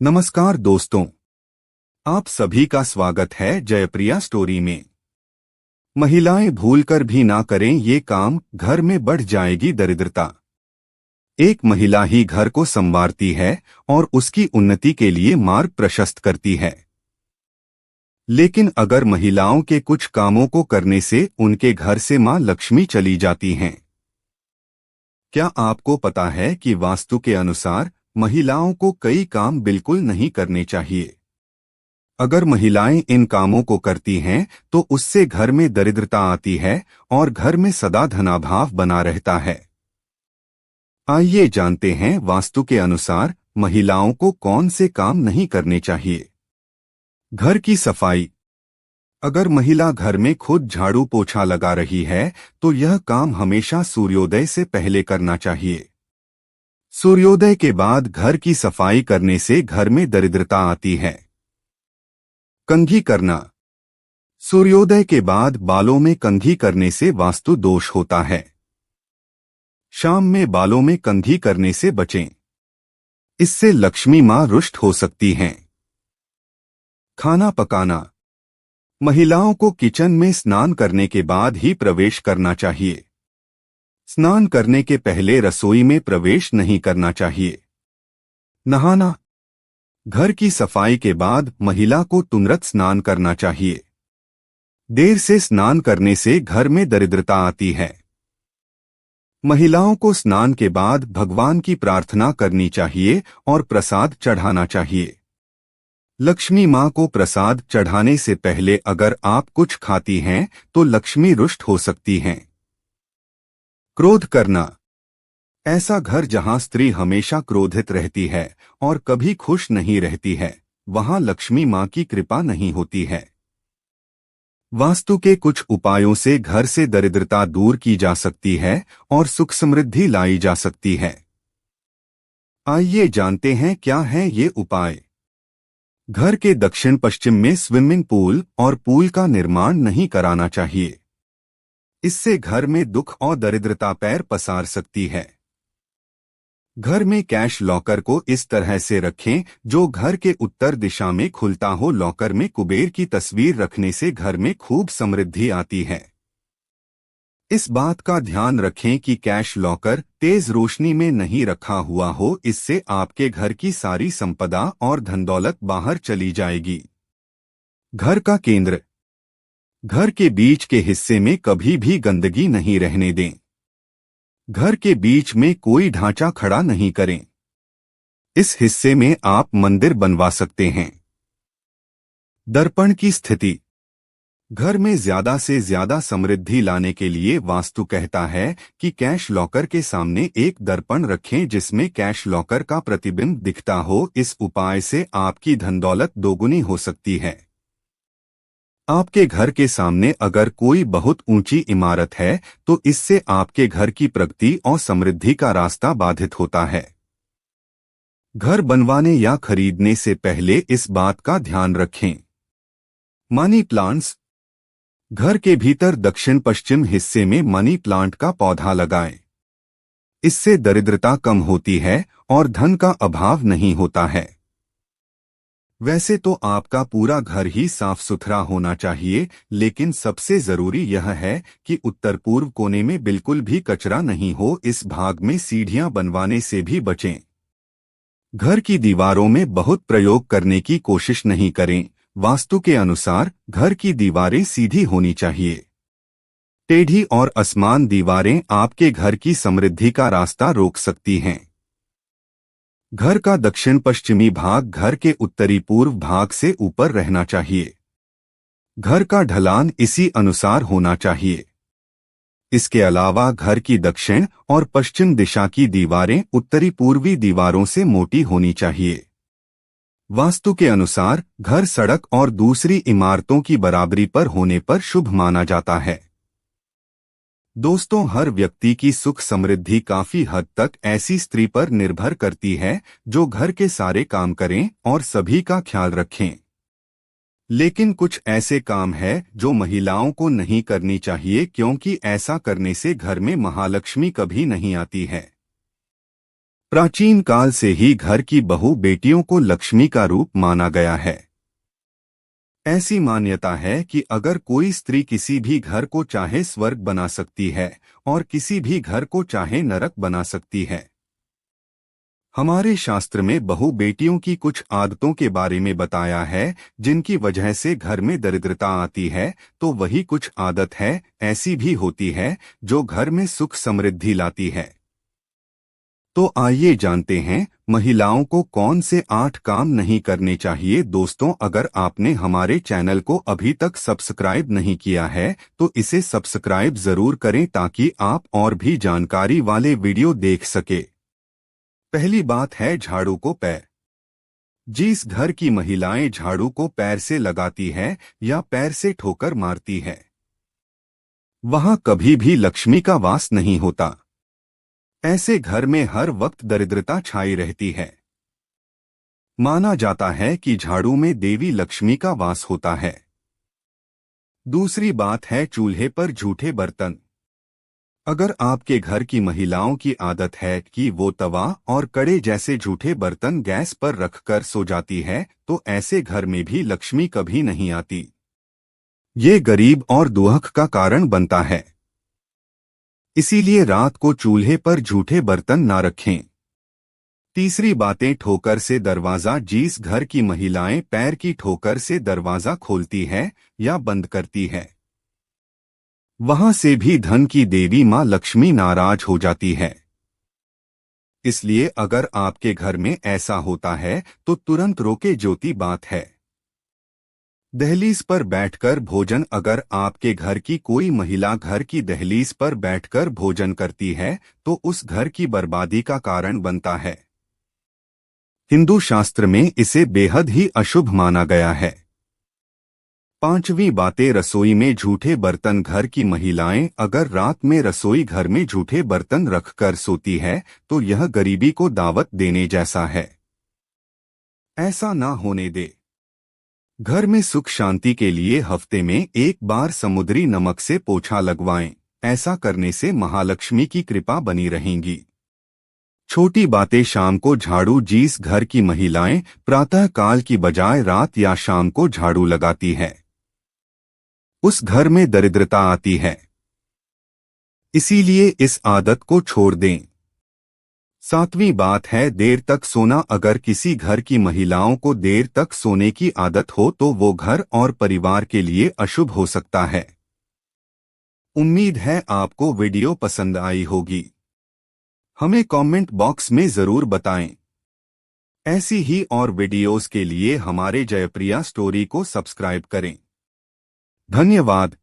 नमस्कार दोस्तों, आप सभी का स्वागत है जयप्रिया स्टोरी में। महिलाएं भूलकर भी ना करें ये काम, घर में बढ़ जाएगी दरिद्रता। एक महिला ही घर को संवारती है और उसकी उन्नति के लिए मार्ग प्रशस्त करती है। लेकिन अगर महिलाओं के कुछ कामों को करने से उनके घर से मां लक्ष्मी चली जाती हैं। क्या आपको पता है कि वास्तु के अनुसार महिलाओं को कई काम बिल्कुल नहीं करने चाहिए? अगर महिलाएं इन कामों को करती हैं तो उससे घर में दरिद्रता आती है और घर में सदा धनाभाव बना रहता है। आइए जानते हैं वास्तु के अनुसार महिलाओं को कौन से काम नहीं करने चाहिए। घर की सफाई। अगर महिला घर में खुद झाड़ू पोछा लगा रही है तो यह काम हमेशा सूर्योदय से पहले करना चाहिए। सूर्योदय के बाद घर की सफाई करने से घर में दरिद्रता आती है। कंघी करना। सूर्योदय के बाद बालों में कंघी करने से वास्तु दोष होता है। शाम में बालों में कंघी करने से बचें। इससे लक्ष्मी मां रुष्ट हो सकती हैं। खाना पकाना। महिलाओं को किचन में स्नान करने के बाद ही प्रवेश करना चाहिए। स्नान करने के पहले रसोई में प्रवेश नहीं करना चाहिए। नहाना। घर की सफाई के बाद महिला को तुरंत स्नान करना चाहिए। देर से स्नान करने से घर में दरिद्रता आती है। महिलाओं को स्नान के बाद भगवान की प्रार्थना करनी चाहिए और प्रसाद चढ़ाना चाहिए। लक्ष्मी मां को प्रसाद चढ़ाने से पहले अगर आप कुछ खाती हैं तो लक्ष्मी रुष्ट हो सकती हैं। क्रोध करना। ऐसा घर जहां स्त्री हमेशा क्रोधित रहती है और कभी खुश नहीं रहती है, वहां लक्ष्मी मां की कृपा नहीं होती है। वास्तु के कुछ उपायों से घर से दरिद्रता दूर की जा सकती है और सुख समृद्धि लाई जा सकती है। आइए जानते हैं क्या हैं ये उपाय। घर के दक्षिण पश्चिम में स्विमिंग पूल और पूल का निर्माण नहीं कराना चाहिए। इससे घर में दुख और दरिद्रता पैर पसार सकती है। घर में कैश लॉकर को इस तरह से रखें जो घर के उत्तर दिशा में खुलता हो। लॉकर में कुबेर की तस्वीर रखने से घर में खूब समृद्धि आती है। इस बात का ध्यान रखें कि कैश लॉकर तेज रोशनी में नहीं रखा हुआ हो, इससे आपके घर की सारी संपदा और धनदौलत बाहर चली जाएगी। घर का केंद्र। घर के बीच के हिस्से में कभी भी गंदगी नहीं रहने दें। घर के बीच में कोई ढांचा खड़ा नहीं करें। इस हिस्से में आप मंदिर बनवा सकते हैं। दर्पण की स्थिति। घर में ज्यादा से ज्यादा समृद्धि लाने के लिए वास्तु कहता है कि कैश लॉकर के सामने एक दर्पण रखें जिसमें कैश लॉकर का प्रतिबिंब दिखता हो। इस उपाय से आपकी धनदौलत दोगुनी हो सकती है। आपके घर के सामने अगर कोई बहुत ऊंची इमारत है तो इससे आपके घर की प्रगति और समृद्धि का रास्ता बाधित होता है। घर बनवाने या खरीदने से पहले इस बात का ध्यान रखें। Money plants. घर के भीतर दक्षिण पश्चिम हिस्से में मनी प्लांट का पौधा लगाएं। इससे दरिद्रता कम होती है और धन का अभाव नहीं होता है। वैसे तो आपका पूरा घर ही साफ सुथरा होना चाहिए, लेकिन सबसे जरूरी यह है कि उत्तर पूर्व कोने में बिल्कुल भी कचरा नहीं हो। इस भाग में सीढ़ियां बनवाने से भी बचें। घर की दीवारों में बहुत प्रयोग करने की कोशिश नहीं करें। वास्तु के अनुसार घर की दीवारें सीधी होनी चाहिए। टेढ़ी और असमान दीवारें आपके घर की समृद्धि का रास्ता रोक सकती हैं। घर का दक्षिण पश्चिमी भाग घर के उत्तरी पूर्व भाग से ऊपर रहना चाहिए। घर का ढलान इसी अनुसार होना चाहिए। इसके अलावा घर की दक्षिण और पश्चिम दिशा की दीवारें उत्तरी पूर्वी दीवारों से मोटी होनी चाहिए। वास्तु के अनुसार घर सड़क और दूसरी इमारतों की बराबरी पर होने पर शुभ माना जाता है। दोस्तों, हर व्यक्ति की सुख समृद्धि काफी हद तक ऐसी स्त्री पर निर्भर करती है जो घर के सारे काम करें और सभी का ख्याल रखें। लेकिन कुछ ऐसे काम हैं जो महिलाओं को नहीं करनी चाहिए, क्योंकि ऐसा करने से घर में महालक्ष्मी कभी नहीं आती है। प्राचीन काल से ही घर की बहू बेटियों को लक्ष्मी का रूप माना गया है। ऐसी मान्यता है कि अगर कोई स्त्री किसी भी घर को चाहे स्वर्ग बना सकती है और किसी भी घर को चाहे नरक बना सकती है। हमारे शास्त्र में बहू बेटियों की कुछ आदतों के बारे में बताया है जिनकी वजह से घर में दरिद्रता आती है, तो वही कुछ आदत है ऐसी भी होती है जो घर में सुख समृद्धि लाती है। तो आइए जानते हैं महिलाओं को कौन से 8 काम नहीं करने चाहिए। दोस्तों, अगर आपने हमारे चैनल को अभी तक सब्सक्राइब नहीं किया है तो इसे सब्सक्राइब जरूर करें ताकि आप और भी जानकारी वाले वीडियो देख सके। पहली बात है झाड़ू को पैर। जिस घर की महिलाएं झाड़ू को पैर से लगाती है या पैर से ठोकर मारती है, वहां कभी भी लक्ष्मी का वास नहीं होता। ऐसे घर में हर वक्त दरिद्रता छाई रहती है। माना जाता है कि झाड़ू में देवी लक्ष्मी का वास होता है। दूसरी बात है चूल्हे पर झूठे बर्तन। अगर आपके घर की महिलाओं की आदत है कि वो तवा और कड़े जैसे झूठे बर्तन गैस पर रखकर सो जाती है, तो ऐसे घर में भी लक्ष्मी कभी नहीं आती। ये गरीब और दुहक का कारण बनता है। इसीलिए रात को चूल्हे पर झूठे बर्तन ना रखें। तीसरी बातें ठोकर से दरवाजा। जिस घर की महिलाएं पैर की ठोकर से दरवाजा खोलती है या बंद करती है, वहां से भी धन की देवी मां लक्ष्मी नाराज हो जाती है। इसलिए अगर आपके घर में ऐसा होता है तो तुरंत रोके, ज्योति बात है। दहलीज पर बैठकर भोजन। अगर आपके घर की कोई महिला घर की दहलीज पर बैठकर भोजन करती है तो उस घर की बर्बादी का कारण बनता है। हिंदू शास्त्र में इसे बेहद ही अशुभ माना गया है। पांचवी बातें रसोई में झूठे बर्तन। घर की महिलाएं अगर रात में रसोई घर में झूठे बर्तन रखकर सोती है तो यह गरीबी को दावत देने जैसा है। ऐसा ना होने दे। घर में सुख शांति के लिए हफ्ते में एक बार समुद्री नमक से पोछा लगवाएं। ऐसा करने से महालक्ष्मी की कृपा बनी रहेंगी। छोटी बातें शाम को झाड़ू। जिस घर की महिलाएं प्रातः काल की बजाय रात या शाम को झाड़ू लगाती है, उस घर में दरिद्रता आती है। इसीलिए इस आदत को छोड़ दें। सातवीं बात है देर तक सोना। अगर किसी घर की महिलाओं को देर तक सोने की आदत हो तो वो घर और परिवार के लिए अशुभ हो सकता है। उम्मीद है आपको वीडियो पसंद आई होगी। हमें कमेंट बॉक्स में जरूर बताएं। ऐसी ही और वीडियोस के लिए हमारे जयप्रिया स्टोरी को सब्सक्राइब करें। धन्यवाद।